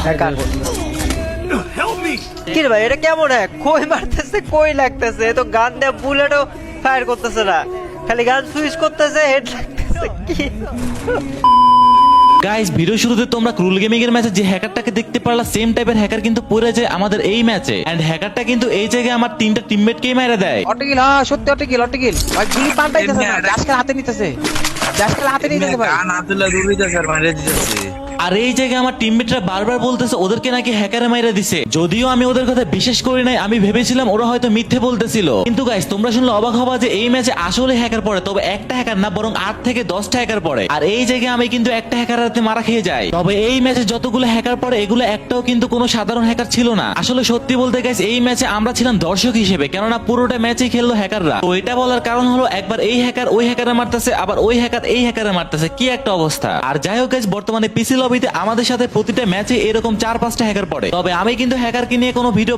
Hacker কি রে ভাই, এটা কেমন হ্যাক? কই মারতেছে, কই লাগতেছে, এ তো গান দিয়ে বুলেটও ফায়ার করতেছে না, খালি গান সুইচ করতেছে, হেড লাগতেছে কি? গাইস, ভিডিও শুরুতে তোমরা ক্রুল গেমিং এর ম্যাচে যে হ্যাকারটাকে দেখতে পারলা, সেম টাইপের হ্যাকার কিন্তু পড়ে যায় আমাদের এই ম্যাচে। এন্ড হ্যাকারটা কিন্তু এই জায়গায় আমার তিনটা টিমমেটকেই মেরে দেয়। অটকিল, হ্যাঁ সত্যি অটকিল ভাই, গুলি পাল্টাইতেছে না, জাস্কের হাতে নিতেছে ভাই। গান আব্দুল্লাহ রুবিদা স্যার মাইরে দিতেছে। আর এই জায়গায় আমার টিমমেটরা বারবার বলতেছে ওদেরকে নাকি হ্যাকারে মাইরা দিছে। যদিও আমি ওদের কথা বিশ্বাস করি নাই, আমি ভেবেছিলাম ওরা হয়তো মিথ্যে বলতেছিল। কিন্তু গাইস, তোমরা শুনলে অবাক হবা যে এই ম্যাচে আসলে হ্যাকার পড়ে, তবে একটা হ্যাকার না, বরং 8 থেকে 10টা হ্যাকার পড়ে। আর এই জায়গায় আমি কিন্তু একটা হ্যাকার হাতে মারা খেয়ে যাই। তবে এই ম্যাচে যতগুলো হ্যাকার পড়ে, এগুলো একটাও কিন্তু কোনো সাধারণ হ্যাকার ছিল না। আসলে সত্যি বলতে গাইস, এই ম্যাচে আমরা ছিলাম দর্শক হিসেবে, কেননা পুরোটা ম্যাচই খেললো হ্যাকাররা। তো এটা বলার কারণ হলো, একবার এই হ্যাকার ওই হ্যাকারে মারতেছে, আবার ওই হ্যাকার এই হ্যাকারে মারতেছে, কি একটা অবস্থা। আর যাই হোক গাইস, বর্তমানে পিসি লবিতে আমাদের সাথে প্রতিটা ম্যাচে এরকম 4-5টা হ্যাকার পড়ে। তবে আমি কিন্তু হ্যাকারকে নিয়ে কোনো ভিডিও